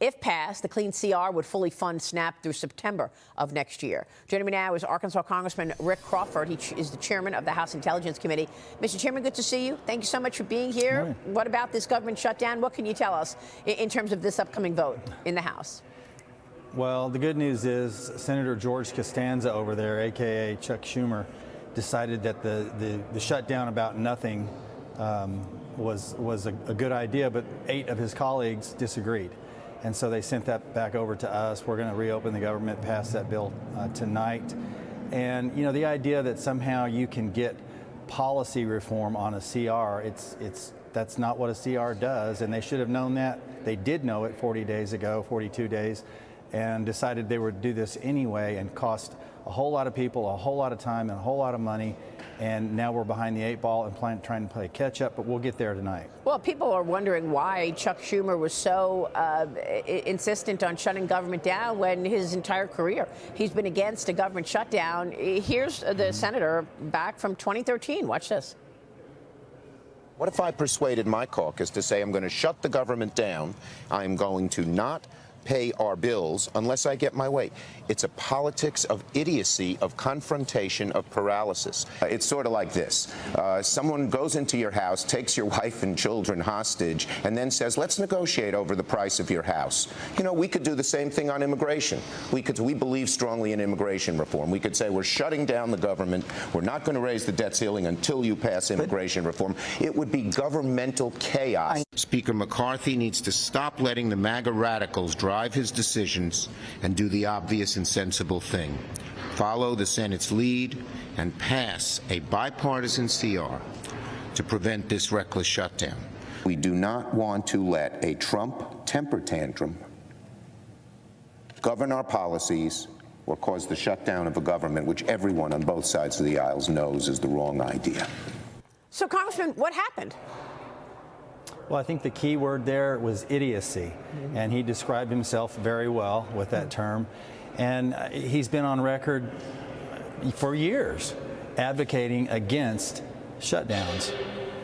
If passed, the clean CR would fully fund SNAP through September of next year. Joining me now is Arkansas Congressman Rick Crawford. He is the chairman of the House Intelligence Committee. Mr. Chairman, good to see you. Thank you so much for being here. What about this government shutdown? What can you tell us in terms of this upcoming vote in the House? Well, the good news is Senator George Costanza over there, a.k.a. Chuck Schumer, decided that the shutdown about nothing was a good idea, but 8 of his colleagues disagreed. And so they sent that back over to us. We're going to reopen the government, pass that bill tonight. And, you know, the idea that somehow you can get policy reform on a CR, that's not what a CR does. And they should have known that. They did know it 40 days ago, 42 days, and decided they would do this anyway and cost a whole lot of people a whole lot of time and a whole lot of money. And now we're behind the 8 ball and trying to play catch up, but we'll get there tonight. Well, people are wondering why Chuck Schumer was so insistent on shutting government down when his entire career he's been against a government shutdown. Here's the senator back from 2013. Watch this. What if I persuaded my caucus to say I'm going to shut the government down? I'm going to not pay our bills unless I get my way. It's a politics of idiocy, of confrontation, of paralysis. It's sort of like this. Someone goes into your house, takes your wife and children hostage, and then says, let's negotiate over the price of your house. You know, we could do the same thing on immigration. We believe strongly in immigration reform. We could say we're shutting down the government. We're not going to raise the debt ceiling until you pass immigration reform. It would be governmental chaos. Speaker McCarthy needs to stop letting the MAGA radicals drive his decisions and do the obvious and sensible thing. Follow the Senate's lead and pass a bipartisan CR to prevent this reckless shutdown. We do not want to let a Trump temper tantrum govern our policies or cause the shutdown of a government which everyone on both sides of the aisles knows is the wrong idea. So, Congressman, what happened? Well, I think the key word there was idiocy, and he described himself very well with that term. And he's been on record for years advocating against shutdowns.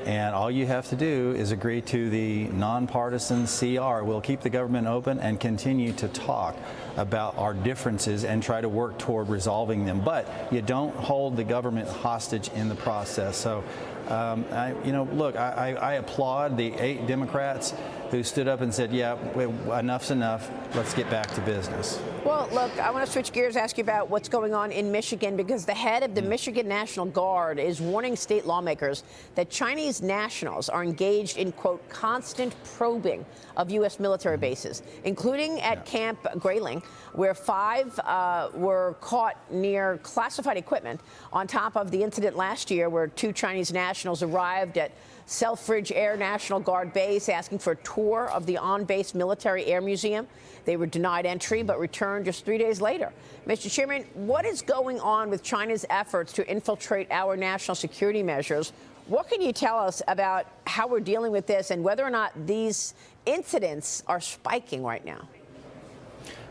And all you have to do is agree to the nonpartisan CR. We'll keep the government open and continue to talk about our differences and try to work toward resolving them. But you don't hold the government hostage in the process. So, I applaud the 8 Democrats who stood up and said, yeah, enough's enough. Let's get back to business. Well, look, I want to switch gears, ask you about what's going on in Michigan, because the head of the Michigan National Guard is warning state lawmakers that Chinese nationals are engaged in, quote, constant probing of U.S. military bases, including at Camp Grayling, where 5 were caught near classified equipment, on top of the incident last year where 2 Chinese nationals arrived at Selfridge Air National Guard Base asking for a tour of the on-base military air museum. They were denied entry but returned just 3 days later. Mr. Chairman, what is going on with China's efforts to infiltrate our national security measures? What can you tell us about how we're dealing with this and whether or not these incidents are spiking right now?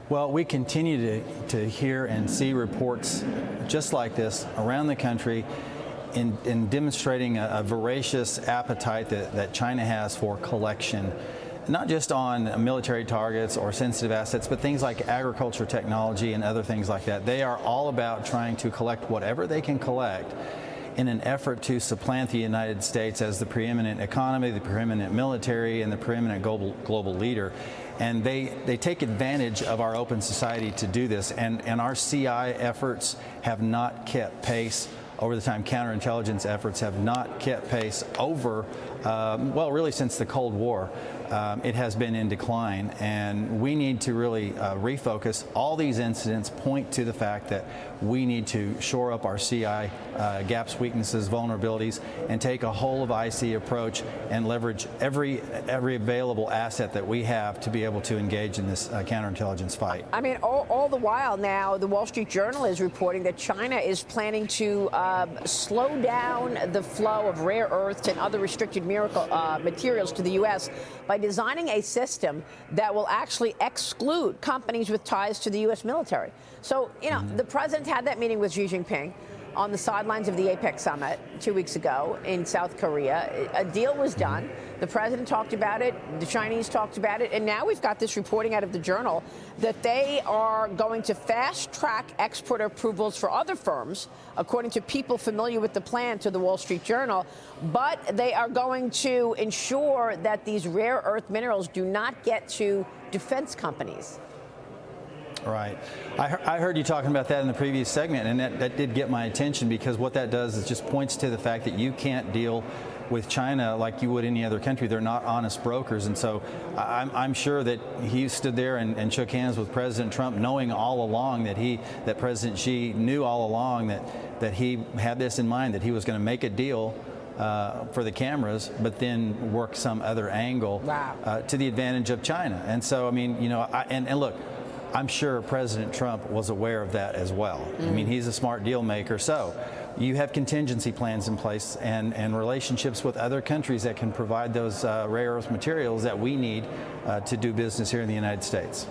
Well, we continue to hear and see reports just like this around the country in demonstrating a voracious appetite that China has for collection, not just on military targets or sensitive assets, but things like agriculture technology and other things like that. They are all about trying to collect whatever they can collect in an effort to supplant the United States as the preeminent economy, the preeminent military, and the preeminent global leader. And they take advantage of our open society to do this. And our CI efforts have not kept pace over the time. Counterintelligence efforts have not kept pace over, really since the Cold War. It has been in decline, and we need to really refocus. All these incidents point to the fact that we need to shore up our CI gaps, weaknesses, vulnerabilities, and take a whole of IC approach and leverage every available asset that we have to be able to engage in this counterintelligence fight. I mean, all the while now, the Wall Street Journal is reporting that China is planning to slow down the flow of rare earths and other restricted materials to the U.S. by designing a system that will actually exclude companies with ties to the U.S. military. So, you know, the president had that meeting with Xi Jinping. on the sidelines of the APEC summit 2 weeks ago in South Korea. A deal was done. The president talked about it. The Chinese talked about it. And now we've got this reporting out of the Journal that they are going to fast track export approvals for other firms, according to people familiar with the plan to the Wall Street Journal. But they are going to ensure that these rare earth minerals do not get to defense companies. Right. I heard you talking about that in the previous segment, and that did get my attention, because what that does is just points to the fact that you can't deal with China like you would any other country. They're not honest brokers. And so I'm sure that he stood there and shook hands with President Trump, knowing all along that President Xi knew all along that he had this in mind, that he was going to make a deal for the cameras, but then work some other angle to the advantage of China. And so, I mean, you know, and look, I'm sure President Trump was aware of that as well. I mean, he's a smart deal maker. So you have contingency plans in place and relationships with other countries that can provide those rare earth materials that we need to do business here in the United States.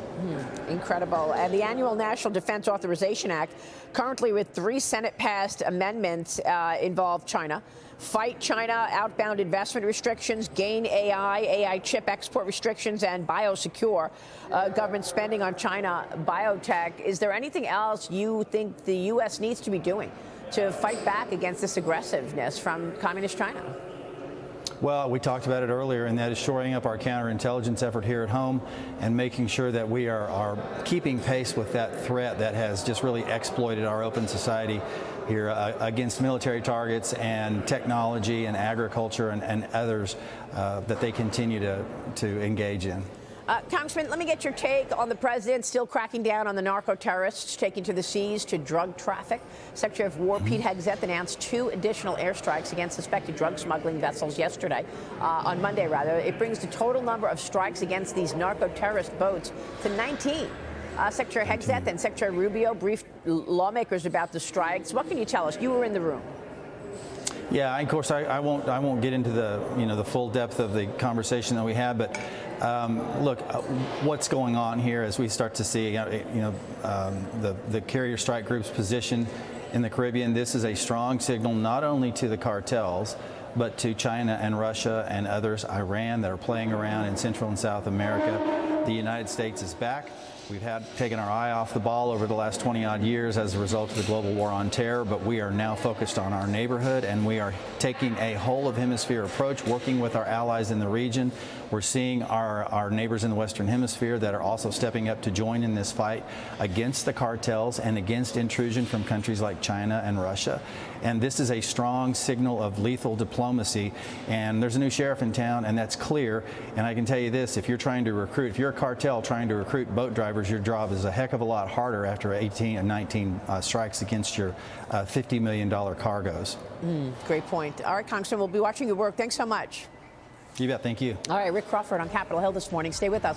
Incredible. And the annual National Defense Authorization Act, currently with 3 Senate-passed amendments, involve China. Fight China outbound investment restrictions, gain AI chip export restrictions, and biosecure government spending on China biotech. Is there anything else you think the U.S. needs to be doing to fight back against this aggressiveness from communist China? Well, we talked about it earlier, and that is shoring up our counterintelligence effort here at home and making sure that we are keeping pace with that threat that has just really exploited our open society here against military targets and technology and agriculture and others that they continue to engage in. Congressman, let me get your take on the president still cracking down on the narco-terrorists taking to the seas to drug traffic. Secretary of War Pete Hegseth announced 2 additional airstrikes against suspected drug smuggling vessels yesterday, on Monday rather. It brings the total number of strikes against these narco-terrorist boats to 19. Secretary Hegseth and Secretary Rubio briefed lawmakers about the strikes. What can you tell us? You were in the room. Yeah, of course, I won't get into the full depth of the conversation that we had, but look, what's going on here as we start to see, the carrier strike group's position in the Caribbean. This is a strong signal not only to the cartels, but to China and Russia and others, Iran, that are playing around in Central and South America. The United States is back. We've taken our eye off the ball over the last 20-odd years as a result of the global war on terror, but we are now focused on our neighborhood, and we are taking a whole-of-hemisphere approach, working with our allies in the region. We're seeing our neighbors in the Western Hemisphere that are also stepping up to join in this fight against the cartels and against intrusion from countries like China and Russia. And this is a strong signal of lethal diplomacy. And there's a new sheriff in town, and that's clear. And I can tell you this, if you're a cartel trying to recruit boat drivers, your job is a heck of a lot harder after 18 and 19 strikes against your $50 million cargoes. Great point. All right, Congressman, we'll be watching your work. Thanks so much. You bet. Thank you. All right, Rick Crawford on Capitol Hill this morning. Stay with us.